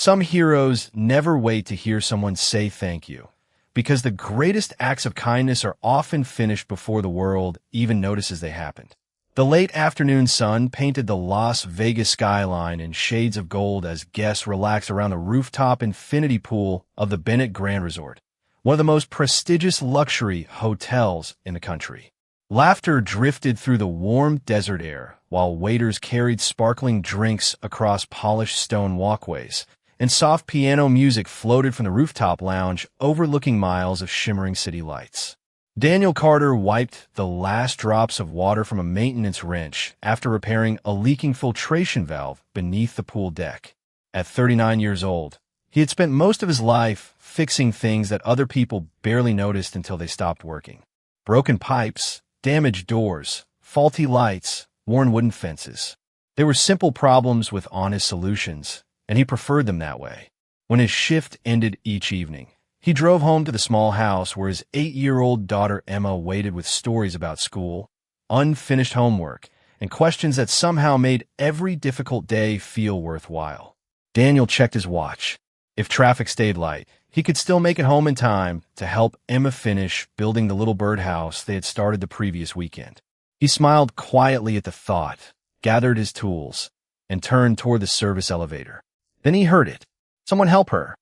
Some heroes never wait to hear someone say thank you, because the greatest acts of kindness are often finished before the world even notices they happened. The late afternoon sun painted the Las Vegas skyline in shades of gold as guests relaxed around the rooftop infinity pool of the Bennett Grand Resort, one of the most prestigious luxury hotels in the country. Laughter drifted through the warm desert air while waiters carried sparkling drinks across polished stone walkways, and soft piano music floated from the rooftop lounge overlooking miles of shimmering city lights. Daniel Carter wiped the last drops of water from a maintenance wrench after repairing a leaking filtration valve beneath the pool deck. At 39 years old, he had spent most of his life fixing things that other people barely noticed until they stopped working. Broken pipes, damaged doors, faulty lights, worn wooden fences. They were simple problems with honest solutions, and he preferred them that way. When his shift ended each evening, he drove home to the small house where his 8-year-old daughter Emma waited with stories about school, unfinished homework, and questions that somehow made every difficult day feel worthwhile. Daniel checked his watch. If traffic stayed light, he could still make it home in time to help Emma finish building the little birdhouse they had started the previous weekend. He smiled quietly at the thought, gathered his tools, and turned toward the service elevator. Then he heard it. "Someone help her."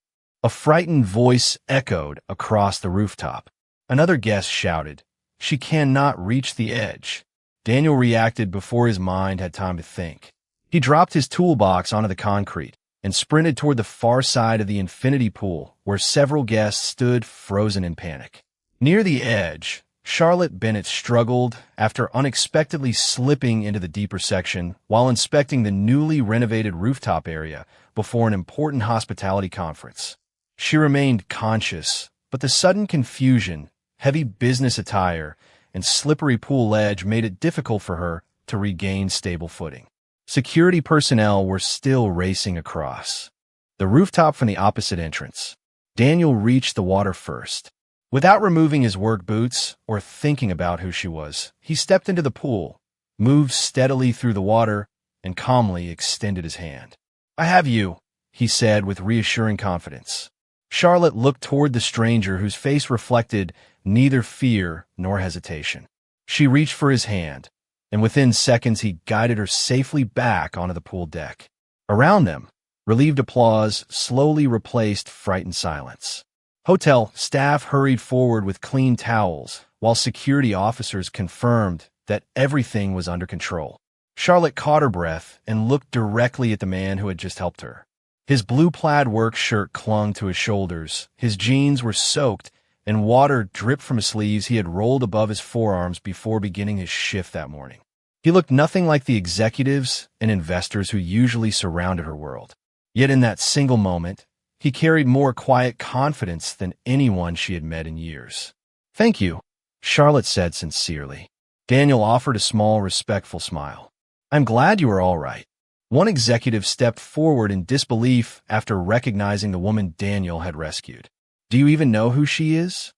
A frightened voice echoed across the rooftop. Another guest shouted, "She cannot reach the edge." Daniel reacted before his mind had time to think. He dropped his toolbox onto the concrete and sprinted toward the far side of the infinity pool, where several guests stood frozen in panic. Near the edge, Charlotte Bennett struggled after unexpectedly slipping into the deeper section while inspecting the newly renovated rooftop area before an important hospitality conference. She remained conscious, but the sudden confusion, heavy business attire, and slippery pool ledge made it difficult for her to regain stable footing. Security personnel were still racing across the rooftop from the opposite entrance. Daniel reached the water first. Without removing his work boots or thinking about who she was, he stepped into the pool, moved steadily through the water, and calmly extended his hand. "I have you," he said with reassuring confidence. Charlotte looked toward the stranger whose face reflected neither fear nor hesitation. She reached for his hand, and within seconds he guided her safely back onto the pool deck. Around them, relieved applause slowly replaced frightened silence. Hotel staff hurried forward with clean towels, while security officers confirmed that everything was under control. Charlotte caught her breath and looked directly at the man who had just helped her. His blue plaid work shirt clung to his shoulders, his jeans were soaked, and water dripped from his sleeves he had rolled above his forearms before beginning his shift that morning. He looked nothing like the executives and investors who usually surrounded her world. Yet in that single moment, he carried more quiet confidence than anyone she had met in years. "Thank you," Charlotte said sincerely. Daniel offered a small, respectful smile. "I'm glad you are all right." One executive stepped forward in disbelief after recognizing the woman Daniel had rescued. "Do you even know who she is?"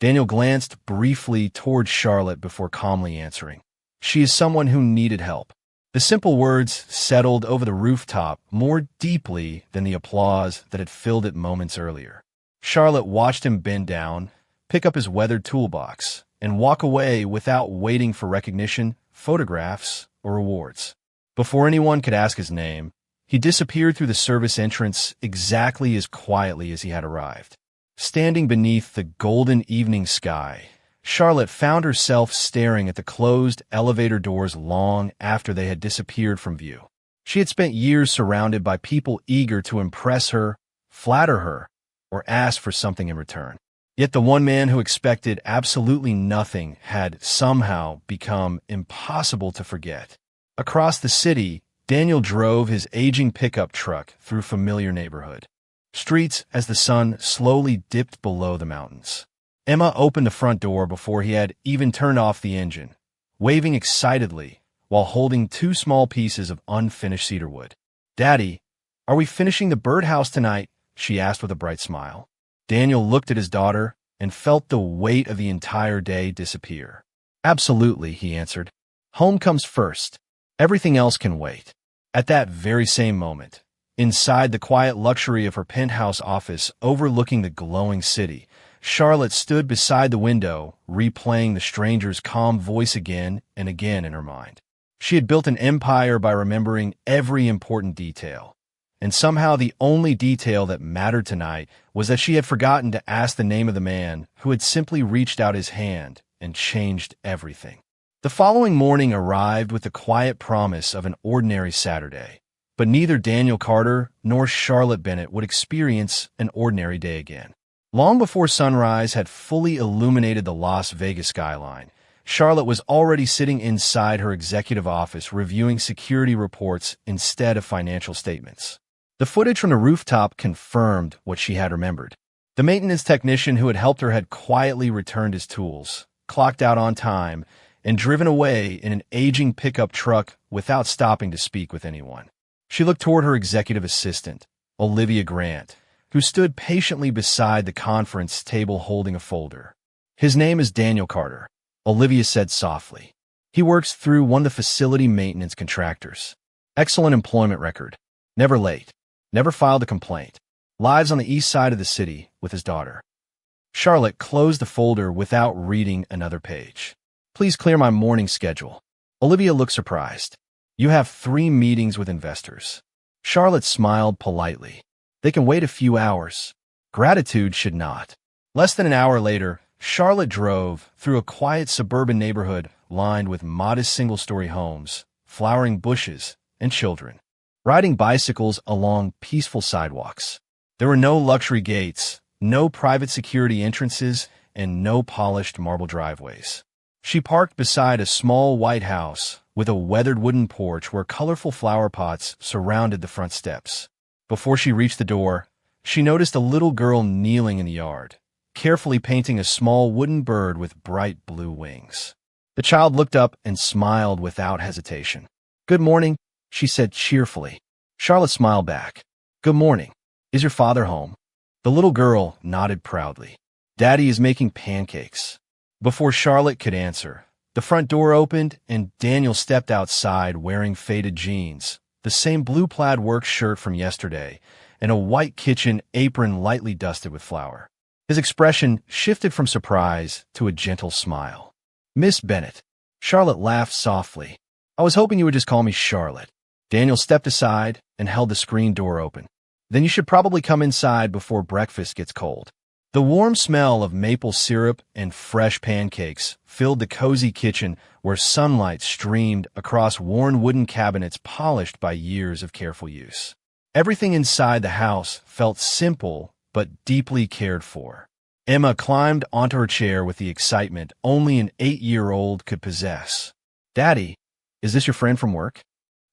Daniel glanced briefly toward Charlotte before calmly answering. "She is someone who needed help." The simple words settled over the rooftop more deeply than the applause that had filled it moments earlier. Charlotte watched him bend down, pick up his weathered toolbox, and walk away without waiting for recognition, photographs, or rewards. Before anyone could ask his name, he disappeared through the service entrance exactly as quietly as he had arrived. Standing beneath the golden evening sky, Charlotte found herself staring at the closed elevator doors long after they had disappeared from view. She had spent years surrounded by people eager to impress her, flatter her, or ask for something in return. Yet the one man who expected absolutely nothing had somehow become impossible to forget. Across the city, Daniel drove his aging pickup truck through familiar neighborhood streets as the sun slowly dipped below the mountains. Emma opened the front door before he had even turned off the engine, waving excitedly while holding 2 small pieces of unfinished cedarwood. "Daddy, are we finishing the birdhouse tonight?" she asked with a bright smile. Daniel looked at his daughter and felt the weight of the entire day disappear. "Absolutely," he answered. "Home comes first. Everything else can wait." At that very same moment, Inside the quiet luxury of her penthouse office overlooking the glowing city, Charlotte stood beside the window, replaying the stranger's calm voice again and again in her mind. She had built an empire by remembering every important detail. And somehow the only detail that mattered tonight was that she had forgotten to ask the name of the man who had simply reached out his hand and changed everything. The following morning arrived with the quiet promise of an ordinary Saturday. But neither Daniel Carter nor Charlotte Bennett would experience an ordinary day again. Long before sunrise had fully illuminated the Las Vegas skyline, Charlotte was already sitting inside her executive office reviewing security reports instead of financial statements. The footage from the rooftop confirmed what she had remembered. The maintenance technician who had helped her had quietly returned his tools, clocked out on time, and driven away in an aging pickup truck without stopping to speak with anyone. She looked toward her executive assistant, Olivia Grant, who stood patiently beside the conference table holding a folder. "His name is Daniel Carter," Olivia said softly. "He works through one of the facility maintenance contractors. Excellent employment record. Never late. Never filed a complaint. Lives on the east side of the city with his daughter." Charlotte closed the folder without reading another page. "Please clear my morning schedule." Olivia looked surprised. "You have 3 meetings with investors." Charlotte smiled politely. "They can wait a few hours. Gratitude should not." Less than an hour later, Charlotte drove through a quiet suburban neighborhood lined with modest single-story homes, flowering bushes, and children, riding bicycles along peaceful sidewalks. There were no luxury gates, no private security entrances, and no polished marble driveways. She parked beside a small white house with a weathered wooden porch where colorful flower pots surrounded the front steps. Before she reached the door, she noticed a little girl kneeling in the yard, carefully painting a small wooden bird with bright blue wings. The child looked up and smiled without hesitation. "Good morning," she said cheerfully. Charlotte smiled back. "Good morning. Is your father home?" The little girl nodded proudly. "Daddy is making pancakes." Before Charlotte could answer, the front door opened and Daniel stepped outside wearing faded jeans, the same blue plaid work shirt from yesterday, and a white kitchen apron lightly dusted with flour. His expression shifted from surprise to a gentle smile. "Miss Bennett." Charlotte laughed softly. "I was hoping you would just call me Charlotte." Daniel stepped aside and held the screen door open. "Then you should probably come inside before breakfast gets cold." The warm smell of maple syrup and fresh pancakes filled the cozy kitchen where sunlight streamed across worn wooden cabinets polished by years of careful use. Everything inside the house felt simple but deeply cared for. Emma climbed onto her chair with the excitement only an 8-year-old could possess. "Daddy, is this your friend from work?"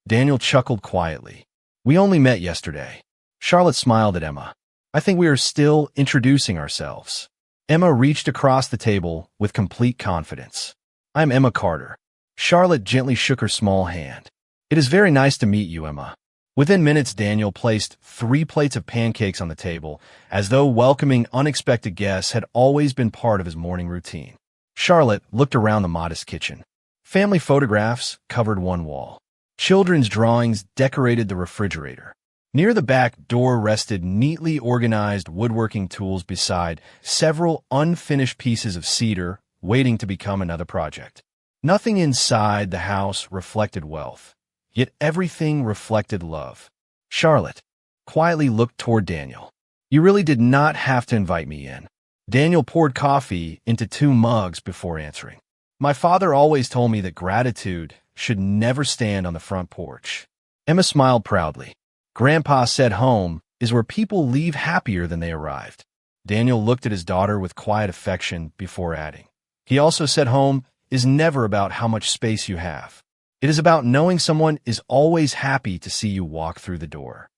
Daniel chuckled quietly. "We only met yesterday." Charlotte smiled at Emma. "I think we are still introducing ourselves." Emma reached across the table with complete confidence. "I'm Emma Carter." Charlotte gently shook her small hand. "It is very nice to meet you, Emma." Within minutes, Daniel placed 3 plates of pancakes on the table, as though welcoming unexpected guests had always been part of his morning routine. Charlotte looked around the modest kitchen. Family photographs covered one wall. Children's drawings decorated the refrigerator. Near the back door rested neatly organized woodworking tools beside several unfinished pieces of cedar waiting to become another project. Nothing inside the house reflected wealth, yet everything reflected love. Charlotte quietly looked toward Daniel. "You really did not have to invite me in." Daniel poured coffee into 2 mugs before answering. "My father always told me that gratitude should never stand on the front porch." Emma smiled proudly. "Grandpa said home is where people leave happier than they arrived." Daniel looked at his daughter with quiet affection before adding, "He also said home is never about how much space you have. It is about knowing someone is always happy to see you walk through the door."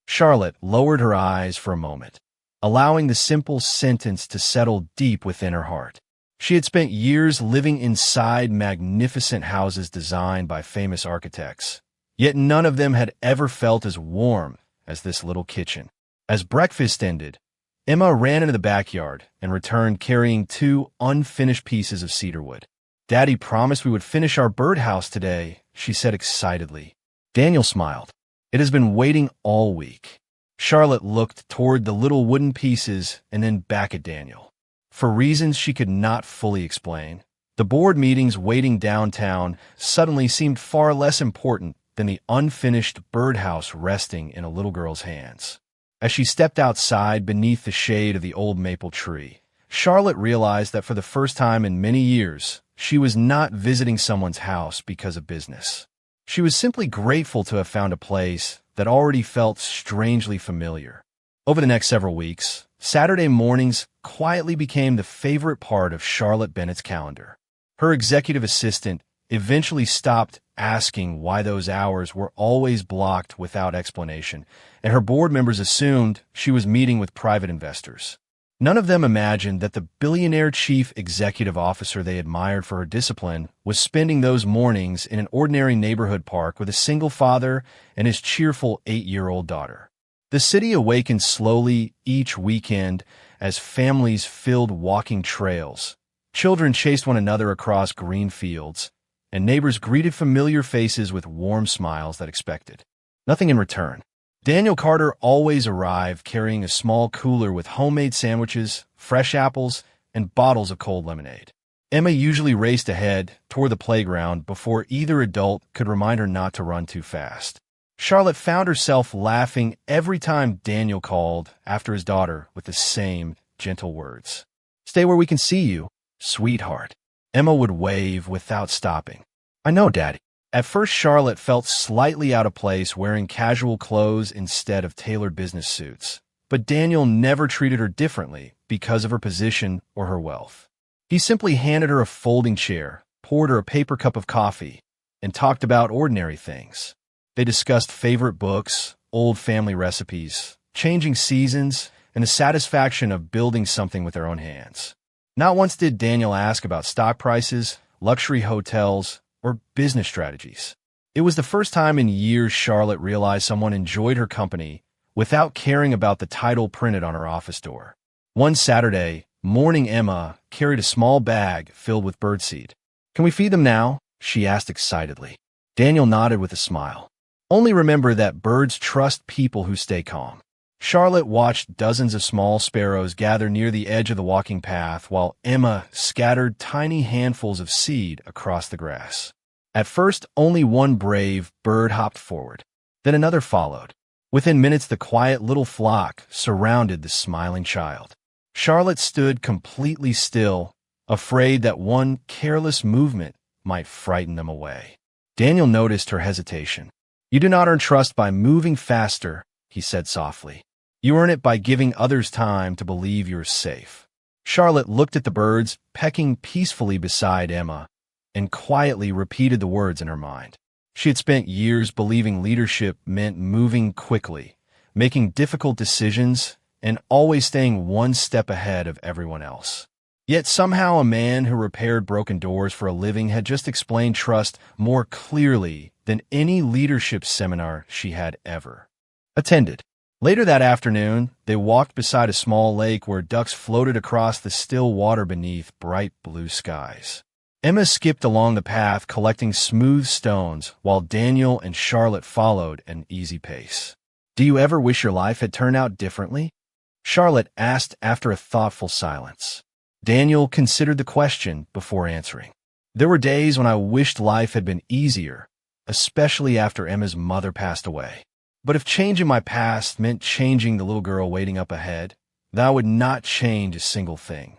Charlotte lowered her eyes for a moment, allowing the simple sentence to settle deep within her heart. She had spent years living inside magnificent houses designed by famous architects. Yet none of them had ever felt as warm as this little kitchen. As breakfast ended, Emma ran into the backyard and returned carrying 2 unfinished pieces of cedar wood. "Daddy promised we would finish our birdhouse today," she said excitedly. Daniel smiled. It has been waiting all week. Charlotte looked toward the little wooden pieces and then back at Daniel. For reasons she could not fully explain, the board meetings waiting downtown suddenly seemed far less important than the unfinished birdhouse resting in a little girl's hands. As she stepped outside beneath the shade of the old maple tree, Charlotte realized that for the first time in many years, she was not visiting someone's house because of business. She was simply grateful to have found a place that already felt strangely familiar. Over the next several weeks, Saturday mornings quietly became the favorite part of Charlotte Bennett's calendar. Her executive assistant eventually stopped asking why those hours were always blocked without explanation, and her board members assumed she was meeting with private investors. None of them imagined that the billionaire chief executive officer they admired for her discipline was spending those mornings in an ordinary neighborhood park with a single father and his cheerful 8-year-old daughter. The city awakened slowly each weekend as families filled walking trails. Children chased one another across green fields, and neighbors greeted familiar faces with warm smiles that expected nothing in return. Daniel Carter always arrived carrying a small cooler with homemade sandwiches, fresh apples, and bottles of cold lemonade. Emma usually raced ahead toward the playground before either adult could remind her not to run too fast. Charlotte found herself laughing every time Daniel called after his daughter with the same gentle words. "Stay where we can see you, sweetheart." Emma would wave without stopping. "I know, Daddy." At first, Charlotte felt slightly out of place wearing casual clothes instead of tailored business suits. But Daniel never treated her differently because of her position or her wealth. He simply handed her a folding chair, poured her a paper cup of coffee, and talked about ordinary things. They discussed favorite books, old family recipes, changing seasons, and the satisfaction of building something with their own hands. Not once did Daniel ask about stock prices, luxury hotels, or business strategies. It was the first time in years Charlotte realized someone enjoyed her company without caring about the title printed on her office door. One Saturday morning, Emma carried a small bag filled with birdseed. "Can we feed them now?" she asked excitedly. Daniel nodded with a smile. "Only remember that birds trust people who stay calm." Charlotte watched dozens of small sparrows gather near the edge of the walking path while Emma scattered tiny handfuls of seed across the grass. At first, only one brave bird hopped forward. Then another followed. Within minutes, the quiet little flock surrounded the smiling child. Charlotte stood completely still, afraid that one careless movement might frighten them away. Daniel noticed her hesitation. "You do not earn trust by moving faster," he said softly. "You earn it by giving others time to believe you're safe." Charlotte looked at the birds pecking peacefully beside Emma and quietly repeated the words in her mind. She had spent years believing leadership meant moving quickly, making difficult decisions, and always staying one step ahead of everyone else. Yet somehow a man who repaired broken doors for a living had just explained trust more clearly than any leadership seminar she had ever attended. Later that afternoon, they walked beside a small lake where ducks floated across the still water beneath bright blue skies. Emma skipped along the path collecting smooth stones while Daniel and Charlotte followed at an easy pace. "Do you ever wish your life had turned out differently?" Charlotte asked after a thoughtful silence. Daniel considered the question before answering. "There were days when I wished life had been easier, especially after Emma's mother passed away. But if changing my past meant changing the little girl waiting up ahead, then I would not change a single thing."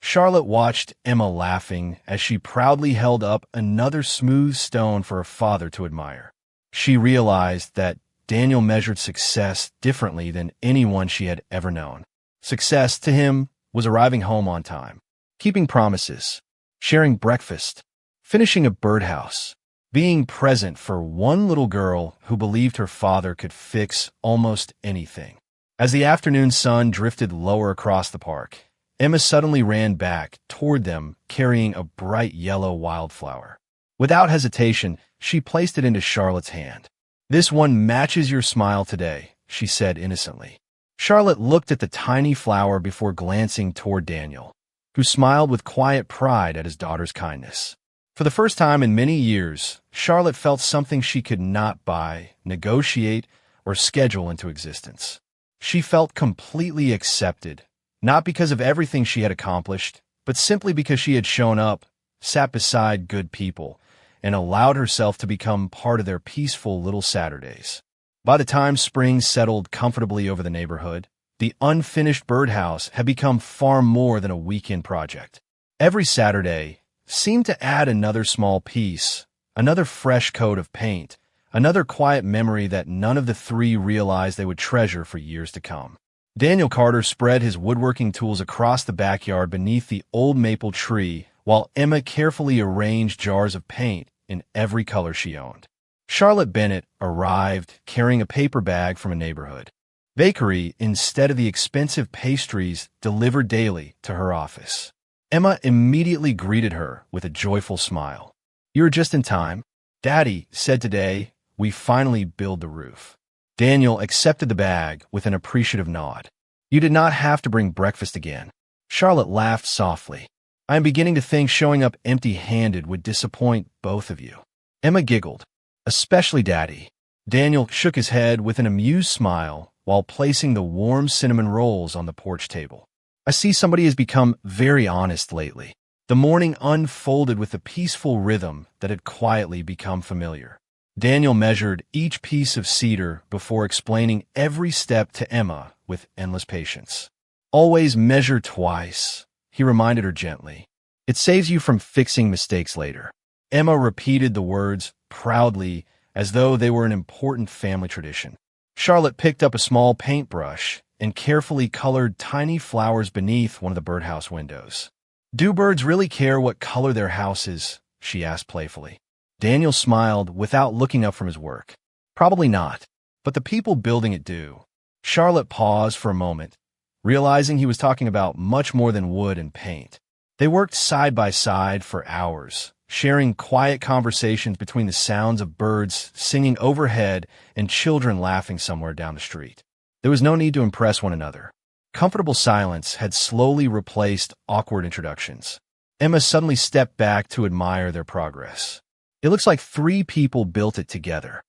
Charlotte watched Emma laughing as she proudly held up another smooth stone for her father to admire. She realized that Daniel measured success differently than anyone she had ever known. Success to him was arriving home on time, keeping promises, sharing breakfast, finishing a birdhouse, being present for one little girl who believed her father could fix almost anything. As the afternoon sun drifted lower across the park, Emma suddenly ran back toward them carrying a bright yellow wildflower. Without hesitation, she placed it into Charlotte's hand. "This one matches your smile today," she said innocently. Charlotte looked at the tiny flower before glancing toward Daniel, who smiled with quiet pride at his daughter's kindness. For the first time in many years, Charlotte felt something she could not buy, negotiate, or schedule into existence. She felt completely accepted, not because of everything she had accomplished, but simply because she had shown up, sat beside good people, and allowed herself to become part of their peaceful little Saturdays. By the time spring settled comfortably over the neighborhood, the unfinished birdhouse had become far more than a weekend project. Every Saturday seemed to add another small piece, another fresh coat of paint, another quiet memory that none of the three realized they would treasure for years to come. Daniel Carter spread his woodworking tools across the backyard beneath the old maple tree, while Emma carefully arranged jars of paint in every color she owned. Charlotte Bennett arrived carrying a paper bag from a neighborhood bakery instead of the expensive pastries delivered daily to her office. Emma immediately greeted her with a joyful smile. "You're just in time," Daddy said. "Today, we finally build the roof." Daniel accepted the bag with an appreciative nod. "You did not have to bring breakfast again." Charlotte laughed softly. "I am beginning to think showing up empty-handed would disappoint both of you." Emma giggled. "Especially Daddy." Daniel shook his head with an amused smile while placing the warm cinnamon rolls on the porch table. "I see somebody has become very honest lately." The morning unfolded with a peaceful rhythm that had quietly become familiar. Daniel measured each piece of cedar before explaining every step to Emma with endless patience. "Always measure twice," he reminded her gently. "It saves you from fixing mistakes later." Emma repeated the words proudly as though they were an important family tradition. Charlotte picked up a small paintbrush and carefully colored tiny flowers beneath one of the birdhouse windows. "Do birds really care what color their house is?" she asked playfully. Daniel smiled without looking up from his work. "Probably not, but the people building it do." Charlotte paused for a moment, realizing he was talking about much more than wood and paint. They worked side by side for hours, sharing quiet conversations between the sounds of birds singing overhead and children laughing somewhere down the street. There was no need to impress one another. Comfortable silence had slowly replaced awkward introductions. Emma suddenly stepped back to admire their progress. "It looks like 3 people built it together."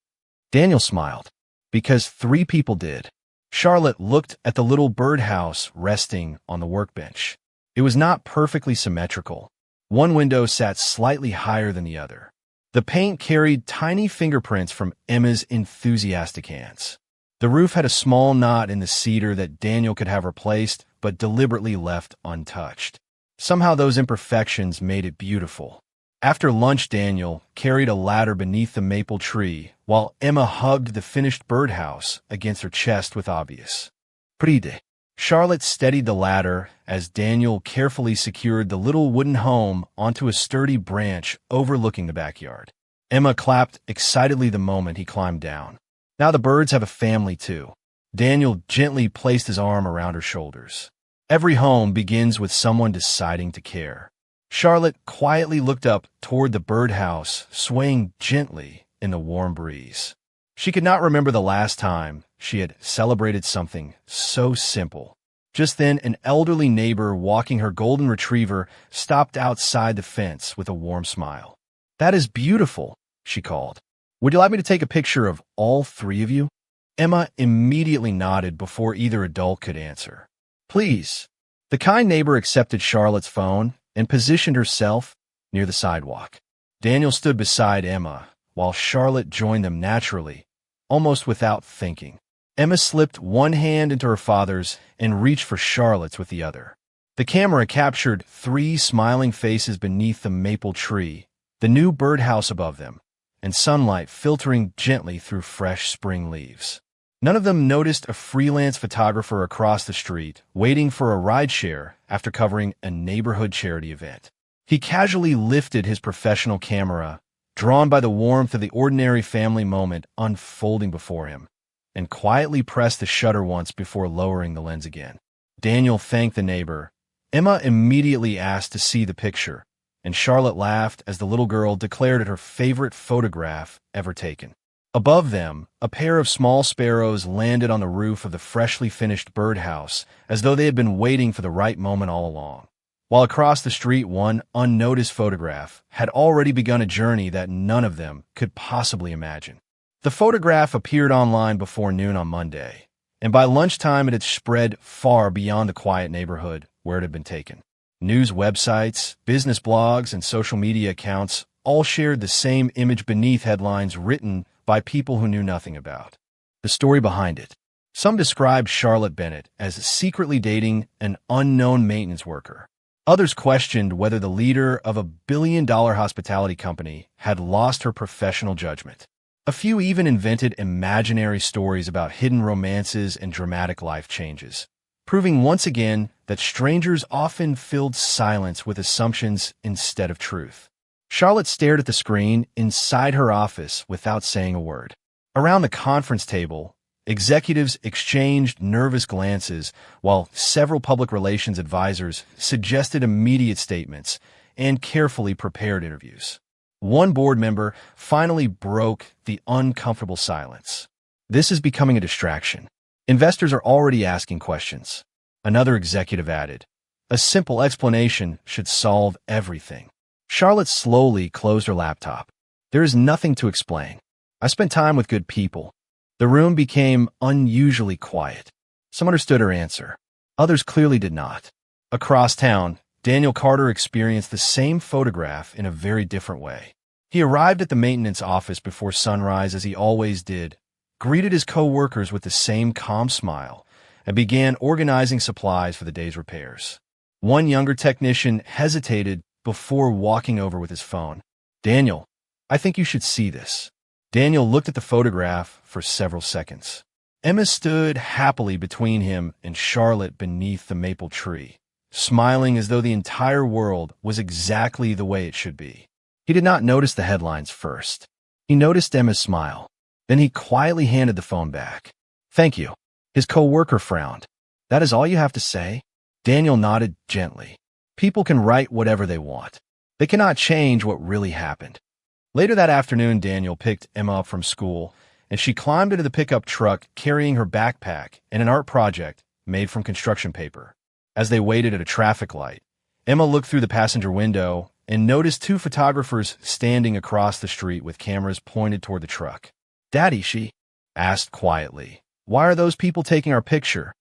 Daniel smiled. "Because 3 people did." Charlotte looked at the little birdhouse resting on the workbench. It was not perfectly symmetrical. One window sat slightly higher than the other. The paint carried tiny fingerprints from Emma's enthusiastic hands. The roof had a small knot in the cedar that Daniel could have replaced, but deliberately left untouched. Somehow those imperfections made it beautiful. After lunch, Daniel carried a ladder beneath the maple tree, while Emma hugged the finished birdhouse against her chest with obvious pride. Charlotte steadied the ladder as Daniel carefully secured the little wooden home onto a sturdy branch overlooking the backyard. Emma clapped excitedly the moment he climbed down. "Now the birds have a family too." Daniel gently placed his arm around her shoulders. "Every home begins with someone deciding to care." Charlotte quietly looked up toward the birdhouse, swaying gently in the warm breeze. She could not remember the last time she had celebrated something so simple. Just then, an elderly neighbor walking her golden retriever stopped outside the fence with a warm smile. "That is beautiful," she called. "Would you like me to take a picture of all 3 of you?" Emma immediately nodded before either adult could answer. "Please." The kind neighbor accepted Charlotte's phone and positioned herself near the sidewalk. Daniel stood beside Emma, while Charlotte joined them naturally, almost without thinking. Emma slipped one hand into her father's and reached for Charlotte's with the other. The camera captured 3 smiling faces beneath the maple tree, the new birdhouse above them, and sunlight filtering gently through fresh spring leaves. None of them noticed a freelance photographer across the street waiting for a rideshare after covering a neighborhood charity event. He casually lifted his professional camera, drawn by the warmth of the ordinary family moment unfolding before him, and quietly pressed the shutter once before lowering the lens again. Daniel thanked the neighbor. Emma immediately asked to see the picture, and Charlotte laughed as the little girl declared it her favorite photograph ever taken. Above them, a pair of small sparrows landed on the roof of the freshly finished birdhouse as though they had been waiting for the right moment all along. while across the street one unnoticed photograph had already begun a journey that none of them could possibly imagine. The photograph appeared online before noon on Monday, and by lunchtime it had spread far beyond the quiet neighborhood where it had been taken. News websites, business blogs, and social media accounts all shared the same image beneath headlines written by people who knew nothing about the story behind it. Some described Charlotte Bennett as secretly dating an unknown maintenance worker. Others questioned whether the leader of a billion-dollar hospitality company had lost her professional judgment. A few even invented imaginary stories about hidden romances and dramatic life changes, proving once again that strangers often filled silence with assumptions instead of truth. Charlotte stared at the screen inside her office without saying a word. Around the conference table, executives exchanged nervous glances while several public relations advisors suggested immediate statements and carefully prepared interviews. One board member finally broke the uncomfortable silence. "This is becoming a distraction. Investors are already asking questions." Another executive added, "A simple explanation should solve everything." Charlotte slowly closed her laptop. "There is nothing to explain. I spent time with good people." The room became unusually quiet. Some understood her answer. Others clearly did not. Across town, Daniel Carter experienced the same photograph in a very different way. He arrived at the maintenance office before sunrise as he always did, greeted his co-workers with the same calm smile, and began organizing supplies for the day's repairs. One younger technician hesitated before walking over with his phone. "Daniel, I think you should see this." Daniel looked at the photograph for several seconds. Emma stood happily between him and Charlotte beneath the maple tree, smiling as though the entire world was exactly the way it should be. He did not notice the headlines first. He noticed Emma's smile. Then he quietly handed the phone back. "Thank you." His co-worker frowned. "That is all you have to say?" Daniel nodded gently. "People can write whatever they want. They cannot change what really happened." Later that afternoon, Daniel picked Emma up from school, and she climbed into the pickup truck carrying her backpack and an art project made from construction paper. As they waited at a traffic light, Emma looked through the passenger window and noticed two photographers standing across the street with cameras pointed toward the truck. "Daddy," she asked quietly, "why are those people taking our picture?"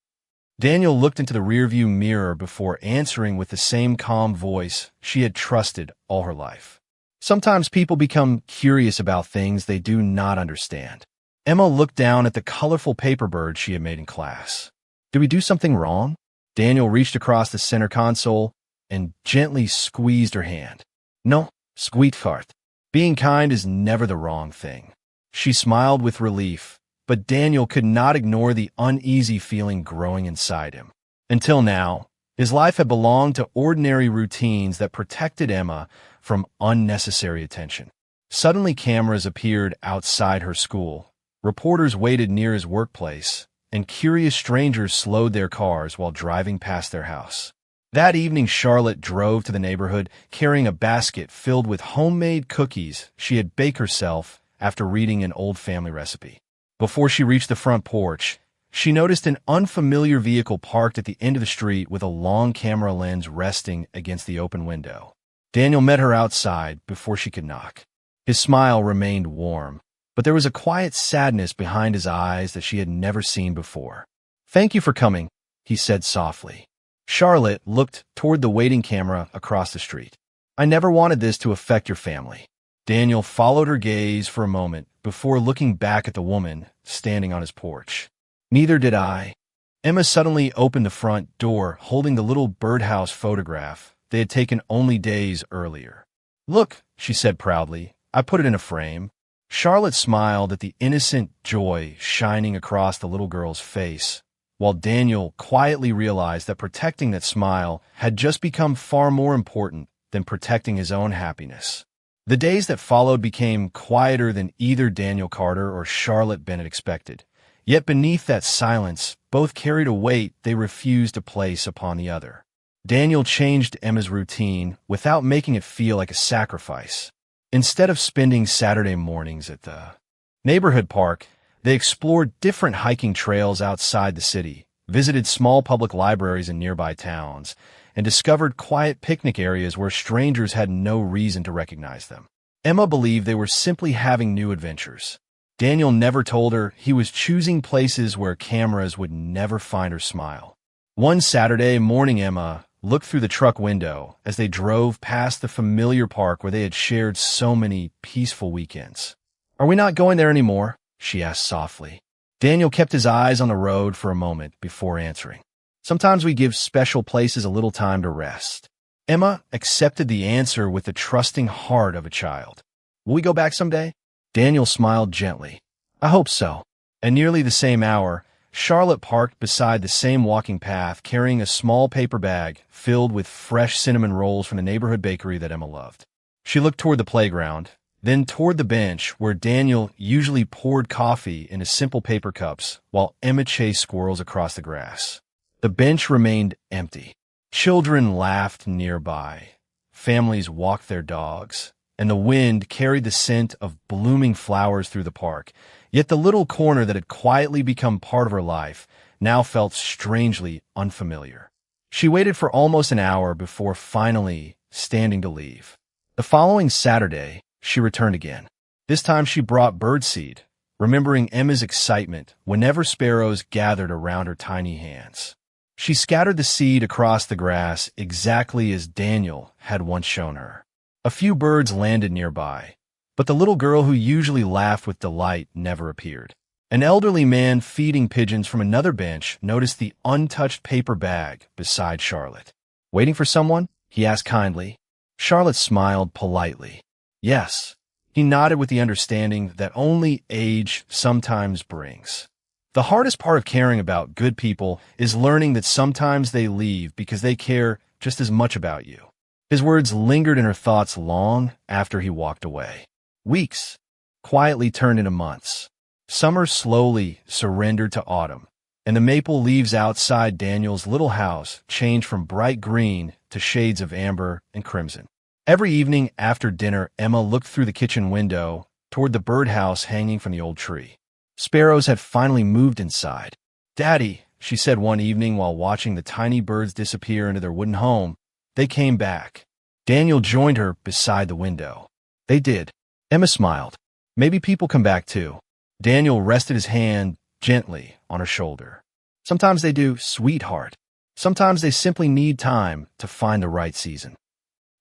Daniel looked into the rearview mirror before answering with the same calm voice she had trusted all her life. "Sometimes people become curious about things they do not understand." Emma looked down at the colorful paper bird she had made in class. "Did we do something wrong?" Daniel reached across the center console and gently squeezed her hand. "No, sweetheart. Being kind is never the wrong thing." She smiled with relief, but Daniel could not ignore the uneasy feeling growing inside him. Until now, his life had belonged to ordinary routines that protected Emma from unnecessary attention. Suddenly, cameras appeared outside her school. Reporters waited near his workplace, and curious strangers slowed their cars while driving past their house. That evening, Charlotte drove to the neighborhood carrying a basket filled with homemade cookies she had baked herself after reading an old family recipe. Before she reached the front porch, she noticed an unfamiliar vehicle parked at the end of the street with a long camera lens resting against the open window. Daniel met her outside before she could knock. His smile remained warm, but there was a quiet sadness behind his eyes that she had never seen before. "Thank you for coming," he said softly. Charlotte looked toward the waiting camera across the street. "I never wanted this to affect your family." Daniel followed her gaze for a moment before looking back at the woman standing on his porch. "Neither did I." Emma suddenly opened the front door, holding the little birdhouse photograph they had taken only days earlier. "Look," she said proudly, "I put it in a frame." Charlotte smiled at the innocent joy shining across the little girl's face, while Daniel quietly realized that protecting that smile had just become far more important than protecting his own happiness. The days that followed became quieter than either Daniel Carter or Charlotte Bennett expected. Yet beneath that silence, both carried a weight they refused to place upon the other. Daniel changed Emma's routine without making it feel like a sacrifice. Instead of spending Saturday mornings at the neighborhood park, they explored different hiking trails outside the city, visited small public libraries in nearby towns, and discovered quiet picnic areas where strangers had no reason to recognize them. Emma believed they were simply having new adventures. Daniel never told her he was choosing places where cameras would never find her smile. One Saturday morning, Emma looked through the truck window as they drove past the familiar park where they had shared so many peaceful weekends. "Are we not going there anymore?" she asked softly. Daniel kept his eyes on the road for a moment before answering. "Sometimes we give special places a little time to rest." Emma accepted the answer with the trusting heart of a child. "Will we go back someday?" Daniel smiled gently. "I hope so." At nearly the same hour, Charlotte parked beside the same walking path, carrying a small paper bag filled with fresh cinnamon rolls from the neighborhood bakery that Emma loved. She looked toward the playground, then toward the bench where Daniel usually poured coffee into simple paper cups while Emma chased squirrels across the grass. The bench remained empty. Children laughed nearby. Families walked their dogs, and the wind carried the scent of blooming flowers through the park. Yet the little corner that had quietly become part of her life now felt strangely unfamiliar. She waited for almost an hour before finally standing to leave. The following Saturday, she returned again. This time she brought birdseed, remembering Emma's excitement whenever sparrows gathered around her tiny hands. She scattered the seed across the grass exactly as Daniel had once shown her. A few birds landed nearby, but the little girl who usually laughed with delight never appeared. An elderly man feeding pigeons from another bench noticed the untouched paper bag beside Charlotte. "Waiting for someone?" he asked kindly. Charlotte smiled politely. "Yes." He nodded with the understanding that only age sometimes brings. The hardest part of caring about good people is learning that sometimes they leave because they care just as much about you. His words lingered in her thoughts long after he walked away. Weeks quietly turned into months. Summer slowly surrendered to autumn, and the maple leaves outside Daniel's little house changed from bright green to shades of amber and crimson. Every evening after dinner, Emma looked through the kitchen window toward the birdhouse hanging from the old tree. Sparrows had finally moved inside. "Daddy," she said one evening while watching the tiny birds disappear into their wooden home, "they came back." Daniel joined her beside the window. "They did." Emma smiled. "Maybe people come back too." Daniel rested his hand gently on her shoulder. "Sometimes they do, sweetheart. Sometimes they simply need time to find the right season."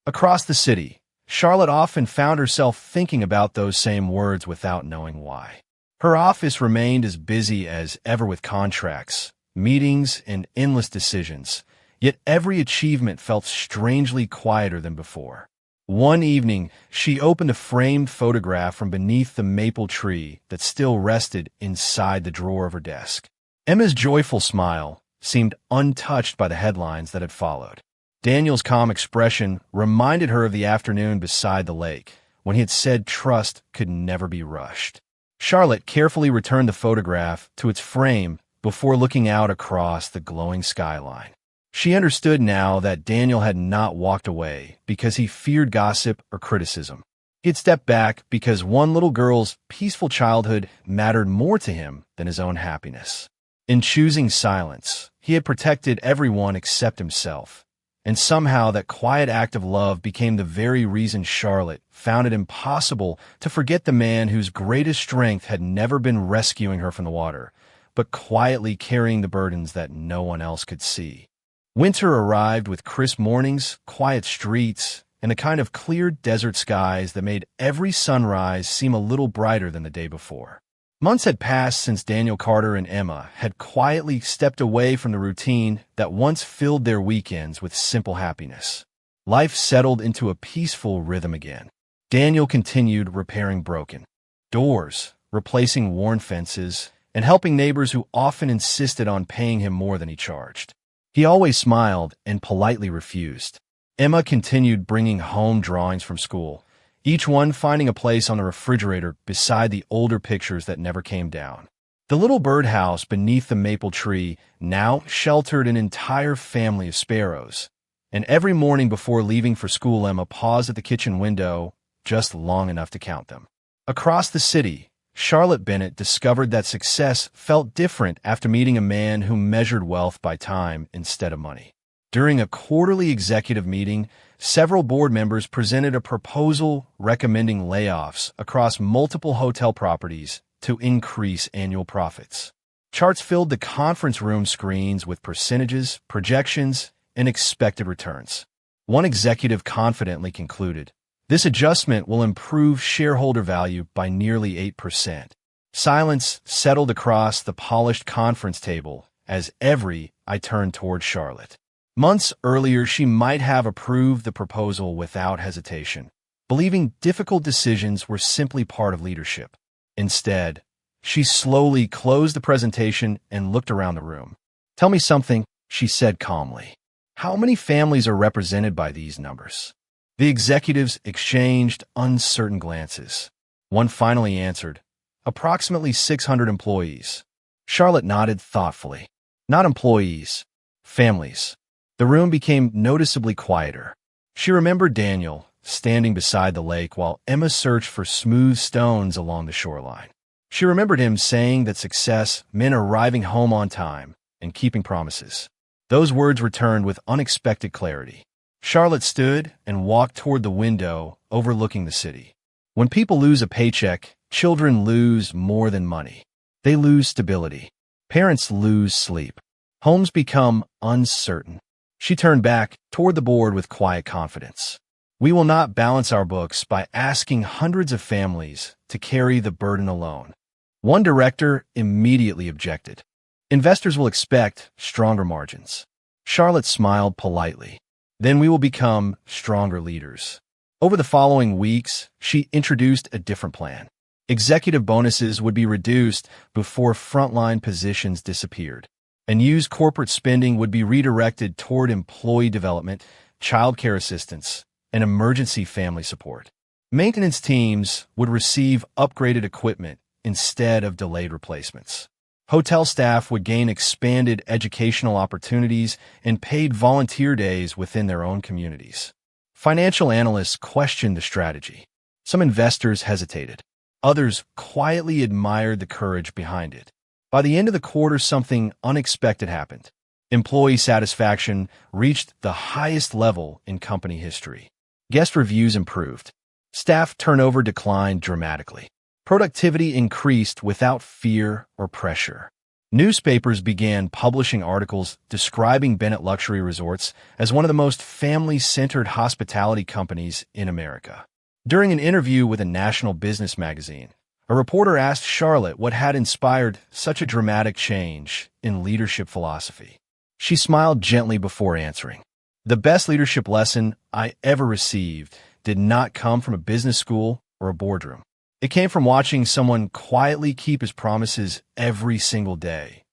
Across the city, Charlotte often found herself thinking about those same words without knowing why. Her office remained as busy as ever with contracts, meetings, and endless decisions, yet every achievement felt strangely quieter than before. One evening, she opened a framed photograph from beneath the maple tree that still rested inside the drawer of her desk. Emma's joyful smile seemed untouched by the headlines that had followed. Daniel's calm expression reminded her of the afternoon beside the lake, when he had said trust could never be rushed. Charlotte carefully returned the photograph to its frame before looking out across the glowing skyline. She understood now that Daniel had not walked away because he feared gossip or criticism. He had stepped back because one little girl's peaceful childhood mattered more to him than his own happiness. In choosing silence, he had protected everyone except himself. And somehow that quiet act of love became the very reason Charlotte found it impossible to forget the man whose greatest strength had never been rescuing her from the water, but quietly carrying the burdens that no one else could see. Winter arrived with crisp mornings, quiet streets, and a kind of clear desert skies that made every sunrise seem a little brighter than the day before. Months had passed since Daniel Carter and Emma had quietly stepped away from the routine that once filled their weekends with simple happiness. Life settled into a peaceful rhythm again. Daniel continued repairing broken doors, replacing worn fences, and helping neighbors who often insisted on paying him more than he charged. He always smiled and politely refused. Emma continued bringing home drawings from school, each one finding a place on the refrigerator beside the older pictures that never came down. The little birdhouse beneath the maple tree now sheltered an entire family of sparrows, and every morning before leaving for school, Emma paused at the kitchen window just long enough to count them. Across the city, Charlotte Bennett discovered that success felt different after meeting a man who measured wealth by time instead of money. During a quarterly executive meeting, several board members presented a proposal recommending layoffs across multiple hotel properties to increase annual profits. Charts filled the conference room screens with percentages, projections, and expected returns. One executive confidently concluded, "This adjustment will improve shareholder value by nearly 8%. Silence settled across the polished conference table as every eye turned toward Charlotte. Months earlier, she might have approved the proposal without hesitation, believing difficult decisions were simply part of leadership. Instead, she slowly closed the presentation and looked around the room. "Tell me something," she said calmly. "How many families are represented by these numbers?" The executives exchanged uncertain glances. One finally answered, "Approximately 600 employees." Charlotte nodded thoughtfully. "Not employees, families." The room became noticeably quieter. She remembered Daniel standing beside the lake while Emma searched for smooth stones along the shoreline. She remembered him saying that success meant arriving home on time and keeping promises. Those words returned with unexpected clarity. Charlotte stood and walked toward the window overlooking the city. When people lose a paycheck, children lose more than money. They lose stability. Parents lose sleep. Homes become uncertain. She turned back toward the board with quiet confidence. "We will not balance our books by asking hundreds of families to carry the burden alone." One director immediately objected. "Investors will expect stronger margins." Charlotte smiled politely. "Then we will become stronger leaders." Over the following weeks, she introduced a different plan. Executive bonuses would be reduced before frontline positions disappeared. Unused corporate spending would be redirected toward employee development, childcare assistance, and emergency family support. Maintenance teams would receive upgraded equipment instead of delayed replacements. Hotel staff would gain expanded educational opportunities and paid volunteer days within their own communities. Financial analysts questioned the strategy. Some investors hesitated. Others quietly admired the courage behind it. By the end of the quarter, something unexpected happened. Employee satisfaction reached the highest level in company history. Guest reviews improved. Staff turnover declined dramatically. Productivity increased without fear or pressure. Newspapers began publishing articles describing Bennett Luxury Resorts as one of the most family-centered hospitality companies in America. During an interview with a national business magazine, a reporter asked Charlotte what had inspired such a dramatic change in leadership philosophy. She smiled gently before answering. "The best leadership lesson I ever received did not come from a business school or a boardroom. It came from watching someone quietly keep his promises every single day."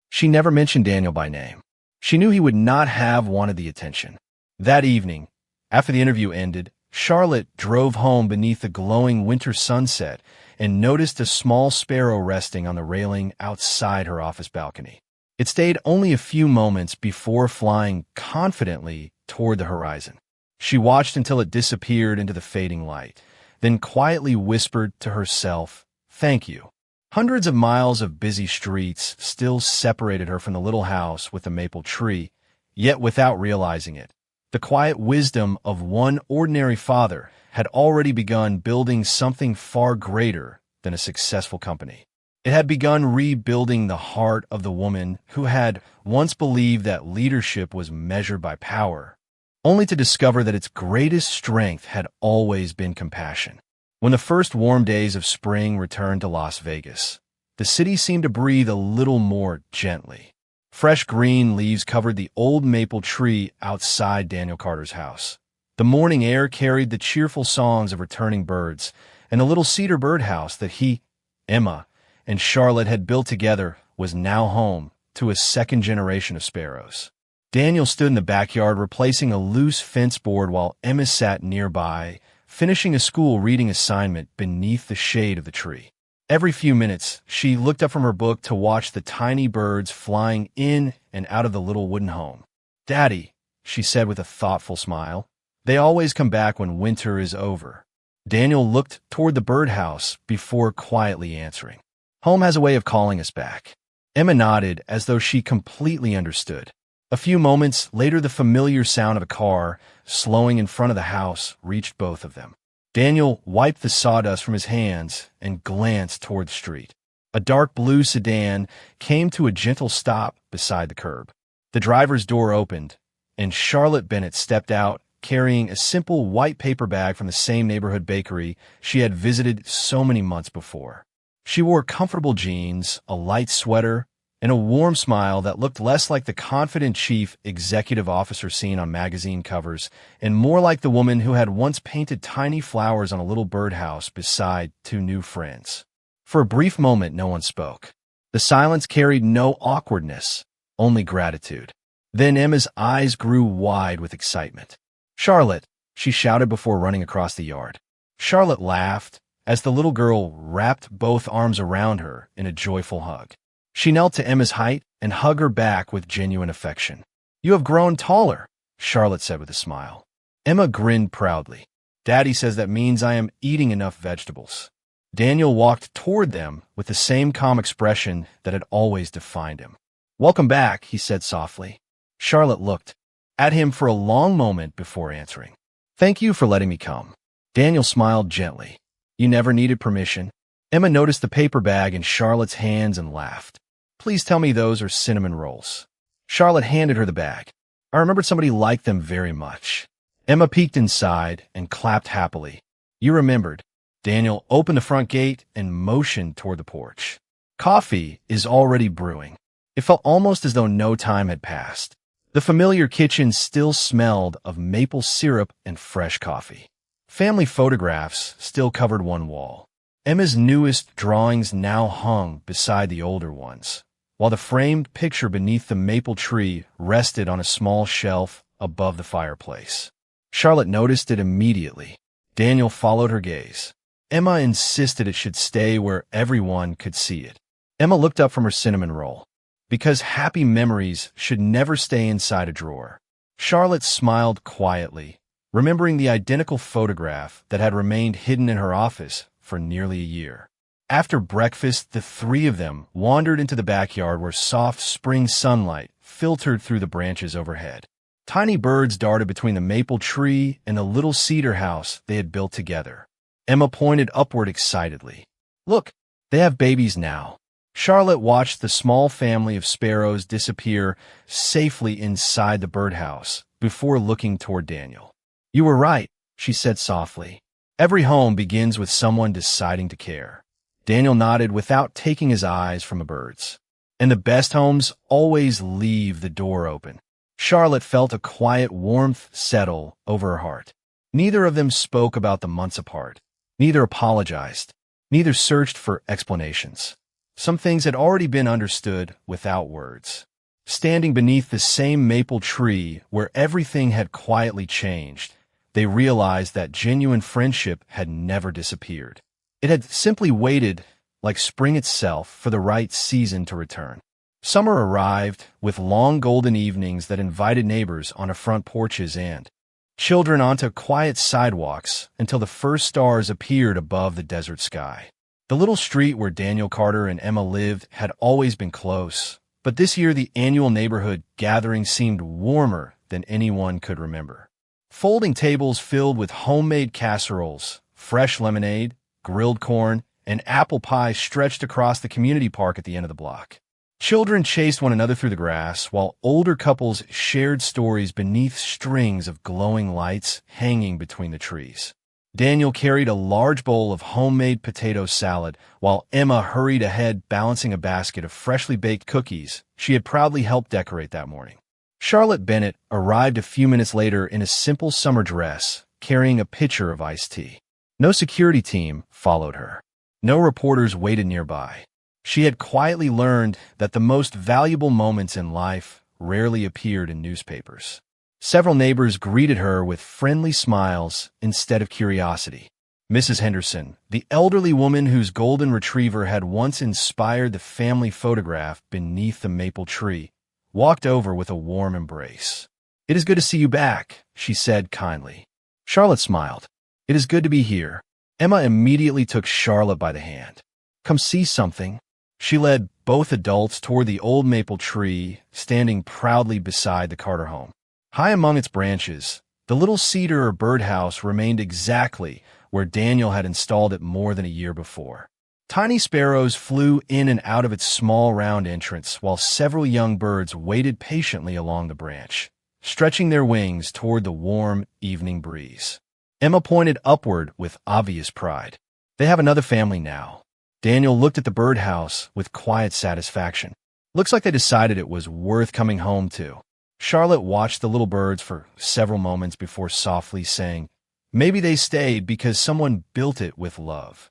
She never mentioned Daniel by name. She knew he would not have wanted the attention. That evening, after the interview ended, Charlotte drove home beneath the glowing winter sunset and noticed a small sparrow resting on the railing outside her office balcony. It stayed only a few moments before flying confidently toward the horizon. She watched until it disappeared into the fading light, then quietly whispered to herself, "Thank you." Hundreds of miles of busy streets still separated her from the little house with the maple tree, yet without realizing it, the quiet wisdom of one ordinary father had already begun building something far greater than a successful company. It had begun rebuilding the heart of the woman who had once believed that leadership was measured by power, only to discover that its greatest strength had always been compassion. When the first warm days of spring returned to Las Vegas, the city seemed to breathe a little more gently. Fresh green leaves covered the old maple tree outside Daniel Carter's house. The morning air carried the cheerful songs of returning birds, and the little cedar birdhouse that he, Emma, and Charlotte had built together was now home to a second generation of sparrows. Daniel stood in the backyard replacing a loose fence board while Emma sat nearby, finishing a school reading assignment beneath the shade of the tree. Every few minutes, she looked up from her book to watch the tiny birds flying in and out of the little wooden home. "Daddy," she said with a thoughtful smile, "they always come back when winter is over." Daniel looked toward the birdhouse before quietly answering. Home has a way of calling us back. Emma nodded as though she completely understood. A few moments later, the familiar sound of a car slowing in front of the house reached both of them. Daniel wiped the sawdust from his hands and glanced toward the street. A dark blue sedan came to a gentle stop beside the curb. The driver's door opened, and Charlotte Bennett stepped out, carrying a simple white paper bag from the same neighborhood bakery she had visited so many months before. She wore comfortable jeans, a light sweater, and a warm smile that looked less like the confident chief executive officer seen on magazine covers and more like the woman who had once painted tiny flowers on a little birdhouse beside two new friends. For a brief moment, no one spoke. The silence carried no awkwardness, only gratitude. Then Emma's eyes grew wide with excitement. "Charlotte," she shouted before running across the yard. Charlotte laughed as the little girl wrapped both arms around her in a joyful hug. She knelt to Emma's height and hugged her back with genuine affection. "You have grown taller," Charlotte said with a smile. Emma grinned proudly. "Daddy says that means I am eating enough vegetables." Daniel walked toward them with the same calm expression that had always defined him. "Welcome back," he said softly. Charlotte looked at him for a long moment before answering. "Thank you for letting me come." Daniel smiled gently. "You never needed permission." Emma noticed the paper bag in Charlotte's hands and laughed. "Please tell me those are cinnamon rolls." Charlotte handed her the bag. "I remembered somebody liked them very much." Emma peeked inside and clapped happily. "You remembered." Daniel opened the front gate and motioned toward the porch. Coffee is already brewing. It felt almost as though no time had passed. The familiar kitchen still smelled of maple syrup and fresh coffee. Family photographs still covered one wall. Emma's newest drawings now hung beside the older ones, while the framed picture beneath the maple tree rested on a small shelf above the fireplace. Charlotte noticed it immediately. Daniel followed her gaze. Emma insisted it should stay where everyone could see it. Emma looked up from her cinnamon roll. Because happy memories should never stay inside a drawer. Charlotte smiled quietly, remembering the identical photograph that had remained hidden in her office for nearly a year. After breakfast, the three of them wandered into the backyard where soft spring sunlight filtered through the branches overhead. Tiny birds darted between the maple tree and the little cedar house they had built together. Emma pointed upward excitedly. "Look, they have babies now." Charlotte watched the small family of sparrows disappear safely inside the birdhouse before looking toward Daniel. "You were right," she said softly. "Every home begins with someone deciding to care." Daniel nodded without taking his eyes from the birds. "And the best homes always leave the door open." Charlotte felt a quiet warmth settle over her heart. Neither of them spoke about the months apart. Neither apologized. Neither searched for explanations. Some things had already been understood without words. Standing beneath the same maple tree where everything had quietly changed, they realized that genuine friendship had never disappeared. It had simply waited, like spring itself, for the right season to return. Summer arrived with long golden evenings that invited neighbors onto front porches and children onto quiet sidewalks until the first stars appeared above the desert sky. The little street where Daniel Carter and Emma lived had always been close, but this year the annual neighborhood gathering seemed warmer than anyone could remember. Folding tables filled with homemade casseroles, fresh lemonade, grilled corn, and apple pie stretched across the community park at the end of the block. Children chased one another through the grass, while older couples shared stories beneath strings of glowing lights hanging between the trees. Daniel carried a large bowl of homemade potato salad, while Emma hurried ahead balancing a basket of freshly baked cookies she had proudly helped decorate that morning. Charlotte Bennett arrived a few minutes later in a simple summer dress, carrying a pitcher of iced tea. No security team followed her. No reporters waited nearby. She had quietly learned that the most valuable moments in life rarely appeared in newspapers. Several neighbors greeted her with friendly smiles instead of curiosity. Mrs. Henderson, the elderly woman whose golden retriever had once inspired the family photograph beneath the maple tree, walked over with a warm embrace. "It is good to see you back," she said kindly. Charlotte smiled. "It is good to be here." Emma immediately took Charlotte by the hand. "Come see something." She led both adults toward the old maple tree, standing proudly beside the Carter home. High among its branches, the little cedar or birdhouse remained exactly where Daniel had installed it more than a year before. Tiny sparrows flew in and out of its small round entrance, while several young birds waited patiently along the branch, stretching their wings toward the warm evening breeze. Emma pointed upward with obvious pride. "They have another family now." Daniel looked at the birdhouse with quiet satisfaction. "Looks like they decided it was worth coming home to." Charlotte watched the little birds for several moments before softly saying, "Maybe they stayed because someone built it with love."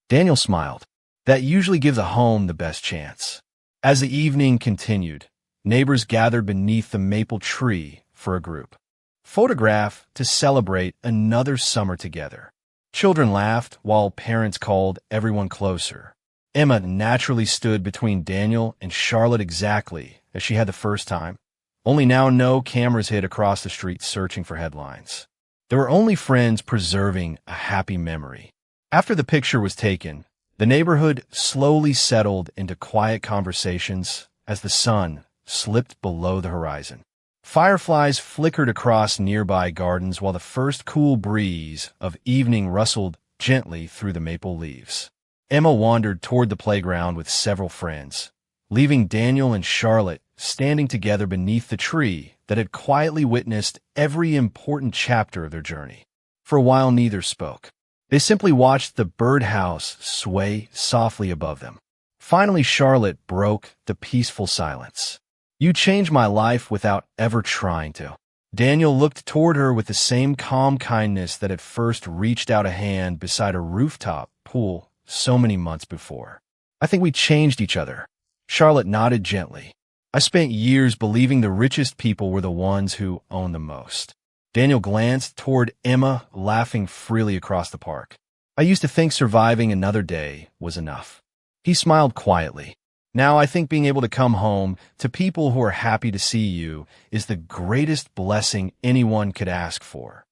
Daniel smiled. That usually gives a home the best chance. As the evening continued, neighbors gathered beneath the maple tree for a group photograph to celebrate another summer together. Children laughed while parents called everyone closer. Emma naturally stood between Daniel and Charlotte exactly as she had the first time. Only now no cameras hid across the street searching for headlines. There were only friends preserving a happy memory. After the picture was taken, the neighborhood slowly settled into quiet conversations as the sun slipped below the horizon. Fireflies flickered across nearby gardens while the first cool breeze of evening rustled gently through the maple leaves. Emma wandered toward the playground with several friends, leaving Daniel and Charlotte standing together beneath the tree that had quietly witnessed every important chapter of their journey. For a while, neither spoke. They simply watched the birdhouse sway softly above them. Finally, Charlotte broke the peaceful silence. "You changed my life without ever trying to." Daniel looked toward her with the same calm kindness that had first reached out a hand beside a rooftop pool so many months before. "I think we changed each other." Charlotte nodded gently. "I spent years believing the richest people were the ones who own the most." Daniel glanced toward Emma, laughing freely across the park. "I used to think surviving another day was enough." He smiled quietly. "Now I think being able to come home to people who are happy to see you is the greatest blessing anyone could ask for."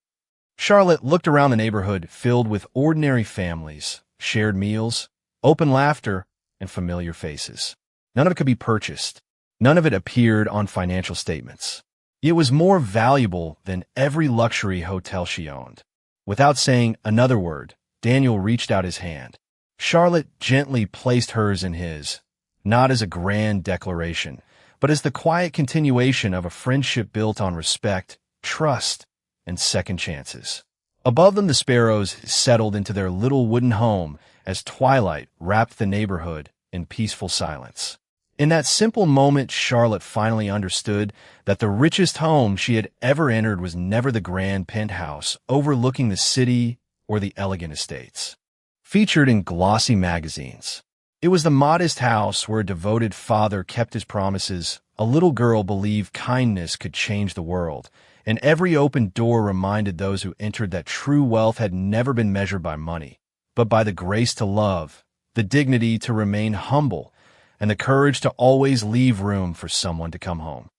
Charlotte looked around the neighborhood filled with ordinary families, shared meals, open laughter, and familiar faces. None of it could be purchased. None of it appeared on financial statements. It was more valuable than every luxury hotel she owned. Without saying another word, Daniel reached out his hand. Charlotte gently placed hers in his, not as a grand declaration, but as the quiet continuation of a friendship built on respect, trust, and second chances. Above them, the sparrows settled into their little wooden home as twilight wrapped the neighborhood in peaceful silence. In that simple moment, Charlotte finally understood that the richest home she had ever entered was never the grand penthouse overlooking the city or the elegant estates featured in glossy magazines. It was the modest house where a devoted father kept his promises, a little girl believed kindness could change the world, and every open door reminded those who entered that true wealth had never been measured by money, but by the grace to love, the dignity to remain humble, and the courage to always leave room for someone to come home.